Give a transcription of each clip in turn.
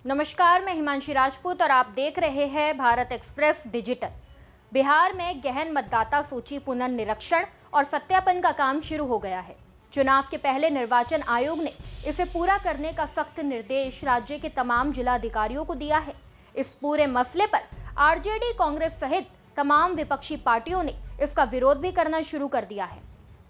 नमस्कार, मैं हिमांशी राजपूत और आप देख रहे हैं भारत एक्सप्रेस डिजिटल। बिहार में गहन मतदाता सूची पुनर्निरीक्षण और सत्यापन का काम शुरू हो गया है। चुनाव के पहले निर्वाचन आयोग ने इसे पूरा करने का सख्त निर्देश राज्य के तमाम जिलाधिकारियों को दिया है। इस पूरे मसले पर आरजेडी, कांग्रेस सहित तमाम विपक्षी पार्टियों ने इसका विरोध भी करना शुरू कर दिया है।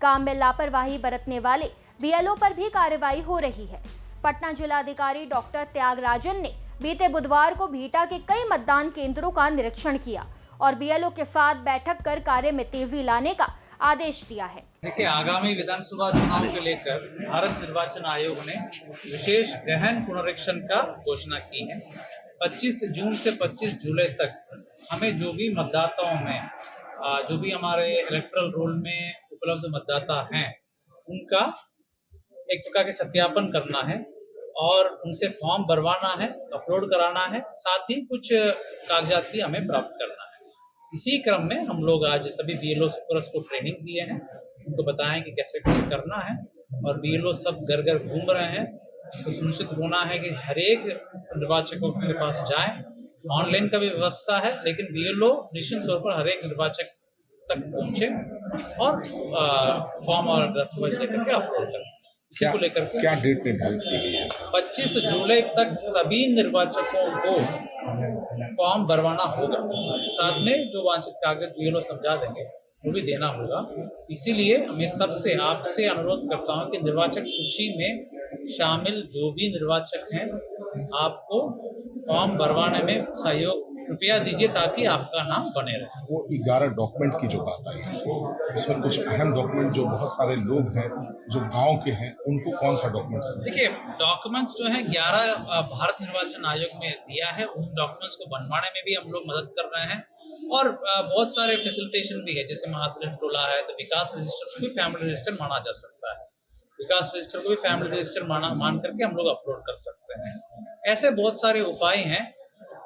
काम में लापरवाही बरतने वाले बीएलओ पर भी कार्रवाई हो रही है। पटना जिलाधिकारी डॉक्टर त्यागराजन ने बीते बुधवार को बिहटा के कई मतदान केंद्रों का निरीक्षण किया और बीएलओ के साथ बैठक कर कार्य में तेजी लाने का आदेश दिया है। देखिए, आगामी विधानसभा चुनाव को लेकर भारत निर्वाचन आयोग ने विशेष गहन पुनरीक्षण का घोषणा की है। 25 जून से 25 जुलाई तक हमें जो भी मतदाताओं में जो भी हमारे इलेक्टोरल रोल में उपलब्ध मतदाता हैं उनका एक प्रकार के सत्यापन करना है और उनसे फॉर्म भरवाना है, अपलोड कराना है, साथ ही कुछ कागजात भी हमें प्राप्त करना है। इसी क्रम में हम लोग आज सभी बीएलओ सुपरस को ट्रेनिंग दिए हैं, उनको बताएं कि कैसे कैसे करना है और बीएलओ सब घर घर घूम रहे हैं। तो सुनिश्चित होना है कि हर एक निर्वाचकों के पास जाएं। ऑनलाइन का भी व्यवस्था है, लेकिन बीएलओ निश्चित तौर पर हर एक निर्वाचक तक पहुंचे और फॉर्म और दस्तावेज लेकर के अपलोड करें। इसी को लेकर क्या डेट निर्धारित की गई है? 25 जुलाई तक सभी निर्वाचकों को फॉर्म भरवाना होगा। साथ में जो वांछित कागज बीएलओ समझा देंगे वो भी देना होगा। इसीलिए मैं सबसे आपसे अनुरोध करता हूं कि निर्वाचक सूची में शामिल जो भी निर्वाचक हैं आपको फॉर्म भरवाने में सहयोग कृपया दीजिए ताकि आपका नाम बने रहे। वो 11 डॉक्यूमेंट की जो बात आई है इसमें कुछ अहम डॉक्यूमेंट जो बहुत सारे लोग हैं जो गांव के हैं उनको कौन सा डॉक्यूमेंट्स है? देखिए, डॉक्यूमेंट्स जो है 11 भारत निर्वाचन आयोग में दिया है, उन डॉक्यूमेंट्स को बनवाने में भी हम लोग मदद कर रहे हैं और बहुत सारे फैसिलिटेशन भी है। जैसे महात्मा टोला है तो विकास रजिस्टर को भी फैमिली रजिस्टर माना जा सकता है, विकास रजिस्टर को भी फैमिली रजिस्टर मान करके हम लोग अपलोड कर सकते हैं। ऐसे बहुत सारे उपाय हैं।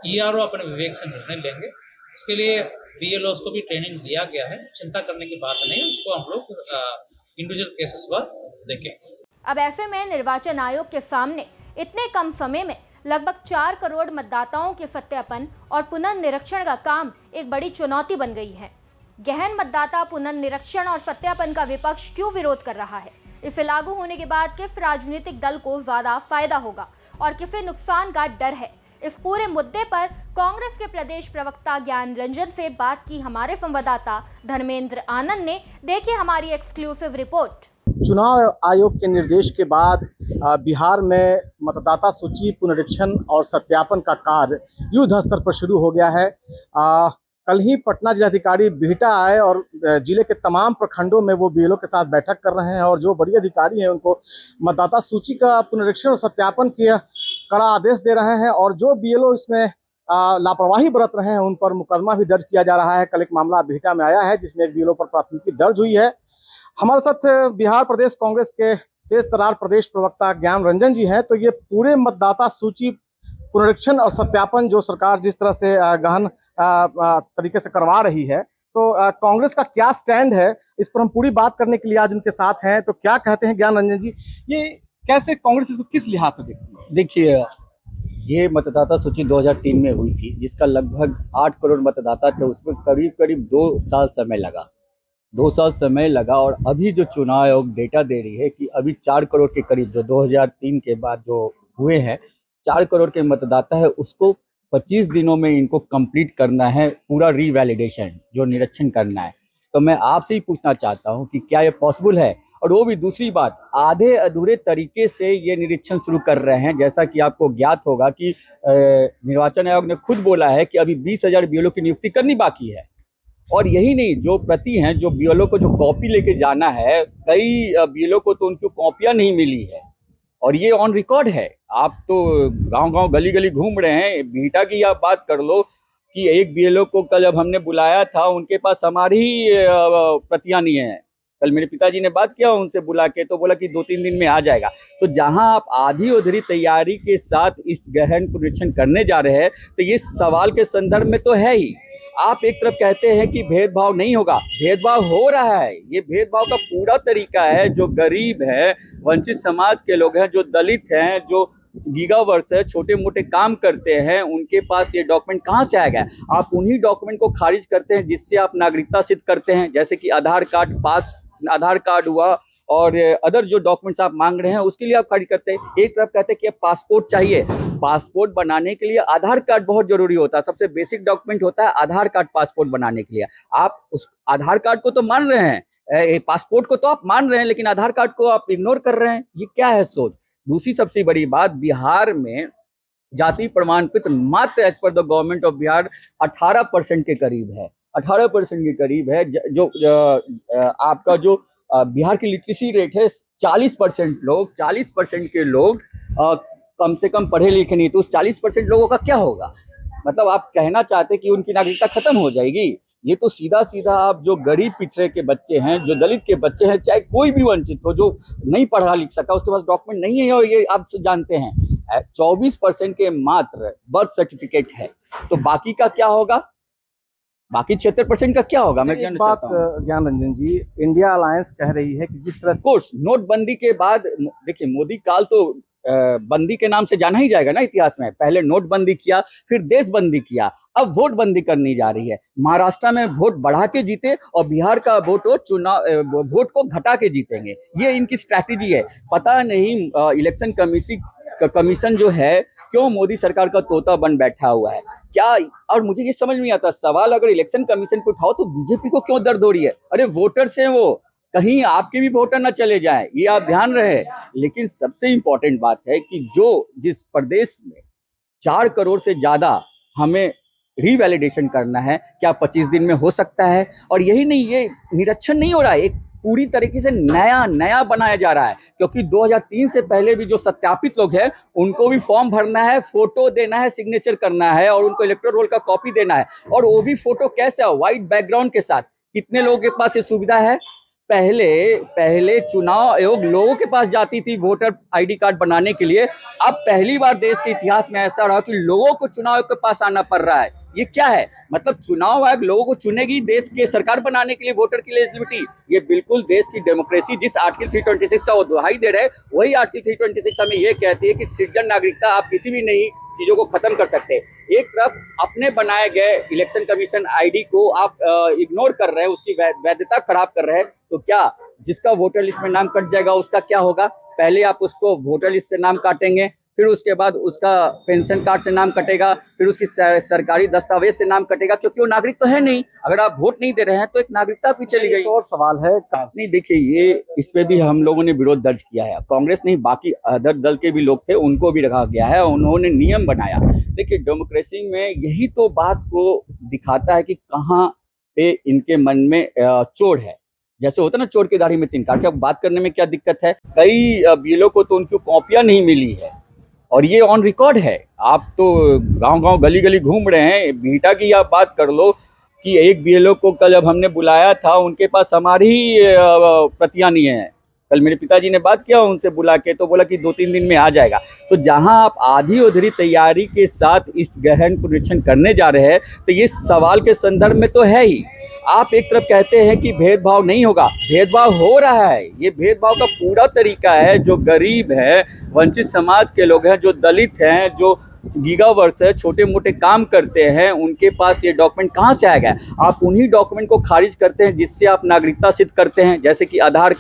ईआरओ अपने विवेक से निर्णय लेंगे। उसके लिए बीएलओ को भी ट्रेनिंग दिया गया है, चिंता करने की बात नहीं है। उसको हम लोग इंडिविजुअल केसेस पर देखें। अब ऐसे में निर्वाचन आयोग के सामने इतने कम समय में लगभग 4 करोड़ मतदाताओं के सत्यापन और पुनर्निरीक्षण का काम एक बड़ी चुनौती बन गई है। गहन मतदाता पुनर्निरीक्षण और सत्यापन का विपक्ष क्यों विरोध कर रहा है? इसे लागू होने के बाद किस राजनीतिक दल को ज्यादा फायदा होगा और किसे नुकसान का डर है? इस पूरे मुद्दे पर कांग्रेस के प्रदेश प्रवक्ता ज्ञान रंजन से बात की हमारे संवाददाता धर्मेंद्र आनंद ने। देखिए हमारी एक्सक्लूसिव रिपोर्ट। चुनाव आयोग के निर्देश के बाद बिहार में मतदाता सूची पुनरीक्षण और सत्यापन का कार्य युद्ध स्तर पर शुरू हो गया है। कल ही पटना जिलाधिकारी बिहटा आए और जिले के तमाम प्रखंडों में वो बीएलओ के साथ बैठक कर रहे हैं और जो बड़ी अधिकारी हैं उनको मतदाता सूची का पुनरीक्षण और सत्यापन किया कड़ा आदेश दे रहे हैं और जो बीएलओ इसमें लापरवाही बरत रहे हैं उन पर मुकदमा भी दर्ज किया जा रहा है। कल एक मामला बिहटा में आया है जिसमें एक बीएलओ पर प्राथमिकी दर्ज हुई है। हमारे साथ बिहार प्रदेश कांग्रेस के तेज तर्रार प्रदेश प्रवक्ता ज्ञान रंजन जी हैं। तो ये पूरे मतदाता सूची पुनरीक्षण और सत्यापन जो सरकार जिस तरह से गहन तरीके से करवा रही है, तो कांग्रेस का क्या स्टैंड है, इस पर हम पूरी बात करने के लिए आज उनके साथ हैं। तो क्या कहते हैं ज्ञान रंजन जी, ये कैसे कांग्रेस इसको किस लिहाज से देखती है? देखिए, ये मतदाता सूची 2003 में हुई थी जिसका लगभग 8 करोड़ मतदाता थे। उसमें करीब करीब 2 साल समय लगा, 2 साल समय लगा और अभी जो चुनाव आयोग डेटा दे रही है कि अभी 4 करोड़ के करीब जो 2003 के बाद जो हुए हैं 4 करोड़ के मतदाता है, उसको 25 दिनों में इनको कंप्लीट करना है, पूरा रीवैलिडेशन जो निरीक्षण करना है। तो मैं आपसे ही पूछना चाहता हूं कि क्या ये पॉसिबल है? और वो भी दूसरी बात, आधे अधूरे तरीके से ये निरीक्षण शुरू कर रहे हैं। जैसा कि आपको ज्ञात होगा कि निर्वाचन आयोग ने खुद बोला है कि अभी 20,000 बीएलओ की नियुक्ति करनी बाकी है। और यही नहीं, जो प्रति हैं, जो बीएलओ को जो कॉपी लेके जाना है, कई बीएलओ को तो उनकी कॉपियां नहीं मिली है और ये ऑन रिकॉर्ड है। आप तो गांव-गांव गली-गली घूम रहे हैं। बिहटा की आप बात कर लो कि एक बीएलओ को कल जब हमने बुलाया था उनके पास हमारी प्रतियां नहीं है। कल मेरे पिताजी ने बात किया उनसे बुला के, तो बोला कि 2-3 दिन में आ जाएगा। तो जहां आप आधी अधूरी तैयारी के साथ इस गहन पुनरीक्षण करने जा रहे हैं तो ये सवाल के संदर्भ में तो है ही। आप एक तरफ कहते हैं कि भेदभाव नहीं होगा, भेदभाव हो रहा है। ये भेदभाव का पूरा तरीका है, जो गरीब है, वंचित समाज के लोग हैं, जो दलित हैं, जो गीगावर्क्स है, छोटे मोटे काम करते हैं, उनके पास ये डॉक्यूमेंट कहाँ से आएगा? आप उन्हीं डॉक्यूमेंट को खारिज करते हैं जिससे आप नागरिकता सिद्ध करते हैं, जैसे कि आधार कार्ड हुआ और अदर जो डॉक्यूमेंट्स आप मांग रहे हैं उसके लिए आप खारिज करते हैं। एक तरफ कहते हैं कि पासपोर्ट चाहिए, पासपोर्ट बनाने के लिए आधार कार्ड बहुत जरूरी होता है, सबसे बेसिक डॉक्यूमेंट होता है आधार कार्ड पासपोर्ट बनाने के लिए। आप उस आधार कार्ड को तो मान रहे हैं, पासपोर्ट को तो आप मान रहे हैं, लेकिन आधार कार्ड को आप इग्नोर कर रहे हैं। ये क्या है सोच? दूसरी सबसे बड़ी बात, बिहार में जाति प्रमाण पत्र मात्र as per the government of Bihar 18% के करीब है, 18% के करीब है। आपका जो बिहार की लिटरेसी रेट है 40% के लोग कम से कम पढ़े लिखे नहीं, तो उस 40% लोगों का क्या होगा? मतलब आप कहना चाहते हैं कि उनकी नागरिकता खत्म हो जाएगी? ये तो सीधा सीधा आप जो गरीब पिछड़े के बच्चे हैं, जो दलित के बच्चे हैं, चाहे कोई भी वंचित हो, जो नहीं पढ़ा लिख सका, उसके पास डॉक्यूमेंट नहीं है, और ये आप जानते हैं 24% के मात्र बर्थ सर्टिफिकेट है, तो बाकी का क्या होगा? बाकी 76% का क्या होगा? मैं एक जानना बात चाहता हूं। ज्ञान रंजन जी, इंडिया अलायंस कह रही है कि जिस तरह से कोर्स नोटबंदी के बाद देखिए, मोदी काल तो बंदी के नाम से जाना ही जाएगा ना इतिहास में। पहले नोटबंदी किया, फिर देशबंदी किया, अब वोट बंदी करनी जा रही है। महाराष्ट्र में वोट बढ़ा के जीते और बिहार का वोट को घटा के जीतेंगे, ये इनकी स्ट्रैटेजी है। पता नहीं इलेक्शन कमीशन जो है क्यों मोदी सरकार का तोता बन बैठा हुआ है क्या? और मुझे ये समझ नहीं आता, सवाल अगर इलेक्शन कमीशन पे उठाओ तो बीजेपी को क्यों दर्द हो रही है? अरे वोटर्स हैं वो, कहीं आपके भी वोटर ना चले जाएं, ये आप ध्यान रहे। लेकिन सबसे इंपॉर्टेंट बात है कि जिस प्रदेश में 4 करोड़ से ज्यादा हमें रीवैलिडेशन करना है, क्या 25 दिन में हो सकता है? और यही नहीं, ये निरीक्षण नहीं हो रहा है, एक पूरी तरीके से नया बनाया जा रहा है, क्योंकि 2003 से पहले भी जो सत्यापित लोग हैं उनको भी फॉर्म भरना है, फोटो देना है, सिग्नेचर करना है और उनको इलेक्टोरल रोल का कॉपी देना है, और वो भी फोटो कैसा है? व्हाइट बैकग्राउंड के साथ। कितने लोगों के पास ये सुविधा है? पहले चुनाव आयोग लोगों के पास जाती थी वोटर आईडी कार्ड बनाने के लिए, अब पहली बार देश के इतिहास में ऐसा रहा कि लोगों को चुनाव आयोग के पास आना पड़ रहा है। ये क्या है? मतलब चुनाव आयोग लोगों को चुनेगी देश के सरकार बनाने के लिए, वोटर की एलिजिबिलिटी। ये बिल्कुल देश की डेमोक्रेसी जिस आर्टिकल 326 का वो दुहाई दे रहे, वही आर्टिकल 326 हमें ये कहती है कि सिटीजन नागरिकता आप किसी भी नहीं चीजों को खत्म कर सकते। एक तरफ अपने बनाए गए इलेक्शन कमीशन आईडी को आप इग्नोर कर रहे हैं, उसकी वैधता खराब कर रहे हैं, तो क्या जिसका वोटर लिस्ट में नाम कट जाएगा उसका क्या होगा? पहले आप उसको वोटर लिस्ट से नाम काटेंगे, फिर उसके बाद उसका पेंशन कार्ड से नाम कटेगा, फिर उसकी सरकारी दस्तावेज से नाम कटेगा, क्योंकि वो नागरिक तो है नहीं। अगर आप वोट नहीं दे रहे हैं तो एक नागरिकता भी चली गई। एक और सवाल है, नहीं देखिए, ये इस पे भी हम लोगों ने विरोध दर्ज किया है। कांग्रेस नहीं, बाकी अदर दल के भी लोग थे, उनको भी रखा गया है, उन्होंने नियम बनाया। देखिए, डेमोक्रेसी में यही तो बात को दिखाता है कि कहाँ पे इनके मन में चोर है। जैसे होता है ना, चोर की दाढ़ी में 3 कांटे। अब बात करने में क्या दिक्कत है? कई बीएलओ को तो उनकी कॉपियां नहीं मिली है, और ये ऑन रिकॉर्ड है। आप तो गांव-गांव गली-गली घूम रहे हैं। बिहटा की आप बात कर लो कि एक बीएलओ को कल जब हमने बुलाया था, उनके पास हमारी प्रतियां नहीं है। कल मेरे पिताजी ने बात किया उनसे बुला के, तो बोला कि 2-3 दिन में आ जाएगा। तो जहां आप आधी अधूरी तैयारी के साथ इस गहन पुनरीक्षण करने जा रहे हैं, तो ये सवाल के संदर्भ में तो है ही। आप एक तरफ कहते हैं कि भेदभाव नहीं होगा, भेदभाव हो रहा है। ये भेदभाव का पूरा तरीका है, जो गरीब है, वंचित समाज के लोग हैं, जो दलित हैं, जो गीगावर्क्स है, छोटे मोटे काम करते हैं, उनके पास ये डॉक्यूमेंट कहाँ से आएगा? आप उन्हीं डॉक्यूमेंट को खारिज करते हैं जिससे आप नागरिकता सिद्ध करते हैं, जैसे कि आधार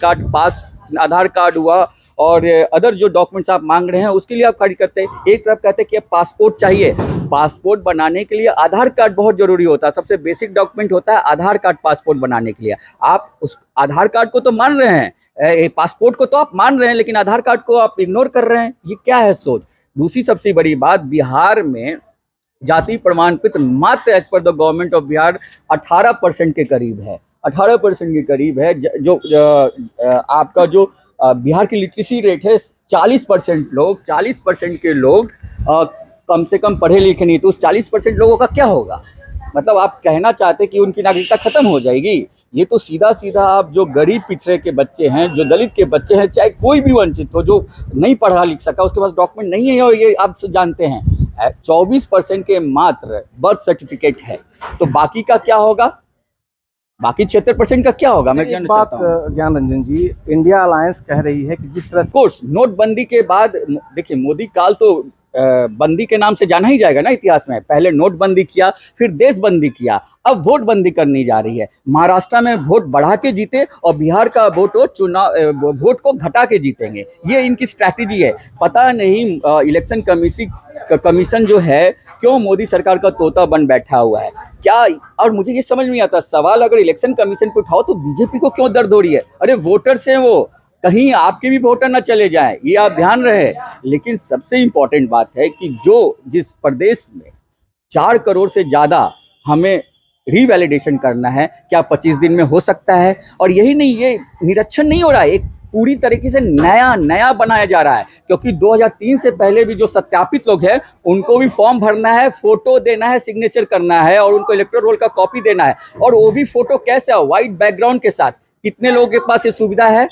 कार्ड हुआ और अदर जो डॉक्यूमेंट्स आप मांग रहे हैं उसके लिए आप खारिज करते हैं। एक तरफ कहते हैं कि पासपोर्ट चाहिए, पासपोर्ट बनाने के लिए आधार कार्ड बहुत जरूरी होता है, सबसे बेसिक डॉक्यूमेंट होता है आधार कार्ड पासपोर्ट बनाने के लिए। आप उस आधार कार्ड को तो मान रहे हैं, पासपोर्ट को तो आप मान रहे हैं, लेकिन आधार कार्ड को आप इग्नोर कर रहे हैं। ये क्या है सोच? दूसरी सबसे बड़ी बात, बिहार में जाति प्रमाण पत्र मात्र as per the government of Bihar 18% के करीब है, 18% के करीब है। आपका जो बिहार की लिटरेसी रेट है 40% के लोग कम से कम पढ़े लिखे नहीं, तो उस 40% लोगों का क्या होगा? मतलब आप कहना चाहते हैं कि उनकी नागरिकता खत्म हो जाएगी? ये तो सीधा सीधा आप जो गरीब पिछड़े के बच्चे हैं, जो दलित के बच्चे हैं, चाहे कोई भी वंचित हो, जो नहीं पढ़ा लिख सका, उसके पास डॉक्यूमेंट नहीं है, और ये आप जानते हैं 24% के मात्र बर्थ सर्टिफिकेट है, तो बाकी का क्या होगा? बाकी 76% का क्या होगा, मैं एक जानना बात चाहता हूँ। ज्ञान रंजन जी, इंडिया अलायंस कह रही है कि जिस तरह से कोर्स नोटबंदी के बाद देखिए मोदी काल तो बंदी के नाम से जाना ही जाएगा ना इतिहास में। पहले नोटबंदी किया, फिर देशबंदी किया, अब वोट बंदी करनी जा रही है। महाराष्ट्र में वोट बढ़ा के जीते और बिहार का वोट को घटा के जीतेंगे, ये इनकी स्ट्रैटेजी है। पता नहीं इलेक्शन कमीशन जो है क्यों मोदी सरकार का तोता बन बैठा हुआ है क्या। और मुझे ये समझ नहीं आता, सवाल अगर इलेक्शन कमीशन पे उठाओ तो बीजेपी को क्यों दर्द हो रही है। अरे वोटर्स हैं वो, कहीं आपके भी वोटर ना चले जाएं, ये आप ध्यान रहे। लेकिन सबसे इम्पोर्टेंट बात है कि जिस प्रदेश में 4 करोड़ से ज़्यादा हमें रीवैलिडेशन करना है, क्या 25 दिन में हो सकता है। और यही नहीं, ये निरीक्षण नहीं हो रहा है, एक पूरी तरीके से नया बनाया जा रहा है। क्योंकि 2003 से पहले भी जो सत्यापित लोग हैं उनको भी फॉर्म भरना है, फोटो देना है, सिग्नेचर करना है और उनको इलेक्टोरल रोल का कॉपी देना है। और वो भी फोटो कैसा, व्हाइट बैकग्राउंड के साथ। कितने लोगों के पास ये सुविधा है।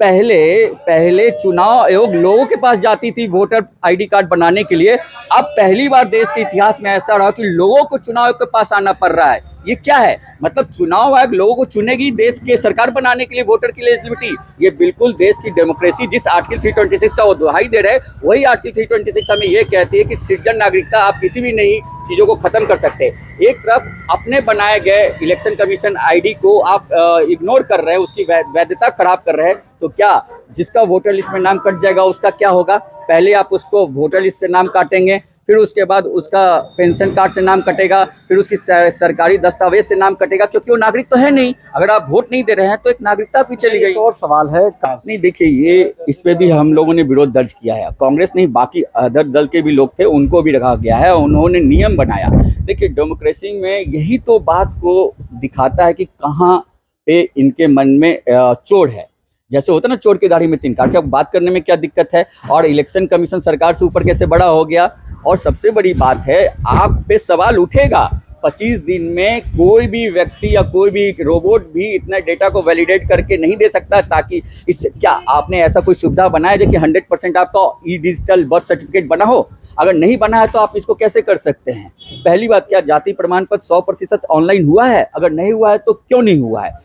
पहले चुनाव आयोग लोगों के पास जाती थी वोटर आईडी कार्ड बनाने के लिए। अब पहली बार देश के इतिहास में ऐसा रहा कि लोगों को चुनाव आयोग के पास आना पड़ रहा है। ये क्या है, मतलब चुनाव आयोग लोगों को चुनेगी देश के सरकार बनाने के लिए, वोटर की एलिजिबिलिटी। ये बिल्कुल देश की डेमोक्रेसी जिस आर्टिकल 326 का वो दुहाई दे रहे हैं, वही आर्टिकल 326 हमें ये कहती है कि सिटीजन नागरिकता आप किसी भी नई चीज़ों को खत्म कर सकते हैं। एक तरफ अपने बनाए गए इलेक्शन कमीशन आईडी को आप इग्नोर कर रहे हैं, उसकी वैधता खराब कर रहे हैं, तो क्या जिसका वोटर लिस्ट में नाम कट जाएगा उसका क्या होगा। पहले आप उसको वोटर लिस्ट से नाम काटेंगे, फिर उसके बाद उसका पेंशन कार्ड से नाम कटेगा, फिर उसकी सरकारी दस्तावेज से नाम कटेगा, क्योंकि वो नागरिक तो है नहीं। अगर आप वोट नहीं दे रहे हैं तो एक नागरिकता भी चली गई। एक और सवाल है, नहीं देखिए, ये इस पे भी हम लोगों ने विरोध दर्ज किया है। कांग्रेस नहीं, बाकी अदर दल के भी लोग थे, उनको भी रखा गया है, उन्होंने नियम बनाया। देखिए डेमोक्रेसी में यही तो बात को दिखाता है कि कहाँ पे इनके मन में चोर है। जैसे होता है ना, चोर की दाढ़ी में 3 कांटे। अब बात करने में क्या दिक्कत है। और इलेक्शन कमीशन सरकार से ऊपर कैसे बड़ा हो गया। और सबसे बड़ी बात है, आप पे सवाल उठेगा 25 दिन में कोई भी व्यक्ति या कोई भी रोबोट भी इतना डेटा को वैलिडेट करके नहीं दे सकता। ताकि इससे क्या आपने ऐसा कोई सुविधा बनाया जो कि 100% आपका ई डिजिटल बर्थ सर्टिफिकेट बना हो। अगर नहीं बना है तो आप इसको कैसे कर सकते हैं। पहली बात, क्या जाति प्रमाण पत्र 100% ऑनलाइन हुआ है। अगर नहीं हुआ है तो क्यों नहीं हुआ है।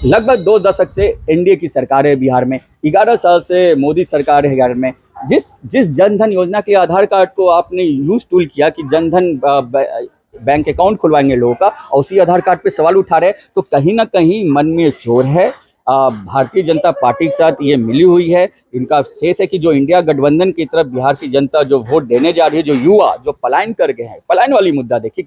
लगभग 2 दशक से एनडीए की सरकार है बिहार में, 11 साल से मोदी सरकार है बिहार में। जिस जनधन योजना के आधार कार्ड को आपने यूज टूल किया कि जनधन बैंक अकाउंट खुलवाएंगे लोगों का, और उसी आधार कार्ड पे सवाल उठा रहे, तो कहीं ना कहीं मन में चोर है। भारतीय जनता पार्टी के साथ ये मिली हुई है। इनका शेष है कि जो इंडिया गठबंधन की तरफ बिहार की जनता जो वोट देने जा रही है, जो युवा जो पलायन कर गए हैं, पलायन वाली मुद्दा देखिए,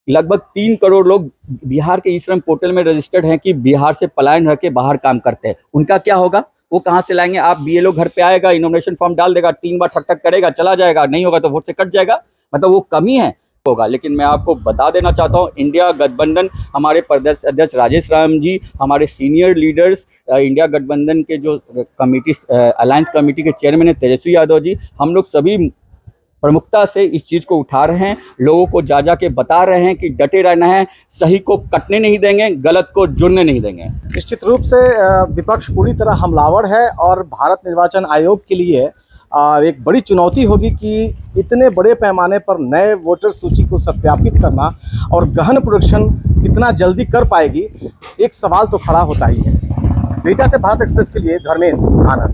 लगभग 3 करोड़ लोग बिहार के ई श्रम पोर्टल में रजिस्टर्ड हैं कि बिहार से पलायन रह के बाहर काम करते हैं। उनका क्या होगा, वो कहाँ से लाएंगे। आप बीएलओ घर पे आएगा, इनोमिनेशन फॉर्म डाल देगा, 3 बार ठक ठक करेगा, चला जाएगा, नहीं होगा तो वोट से कट जाएगा। मतलब वो कमी है होगा। लेकिन मैं आपको बता देना चाहता हूँ, इंडिया गठबंधन, हमारे प्रदेश अध्यक्ष राजेश राम जी, हमारे सीनियर लीडर्स, इंडिया गठबंधन के जो कमेटी अलायंस कमेटी के चेयरमैन है तेजस्वी यादव जी, हम लोग सभी प्रमुखता से इस चीज़ को उठा रहे हैं, लोगों को जा के बता रहे हैं कि डटे रहना है, सही को कटने नहीं देंगे, गलत को जुड़ने नहीं देंगे। निश्चित रूप से विपक्ष पूरी तरह हमलावर है और भारत निर्वाचन आयोग के लिए एक बड़ी चुनौती होगी कि इतने बड़े पैमाने पर नए वोटर सूची को सत्यापित करना और गहन प्रोडक्शन कितना जल्दी कर पाएगी, एक सवाल तो खड़ा होता ही है। डेटा से भारत एक्सप्रेस के लिए धर्मेंद्र आनंद।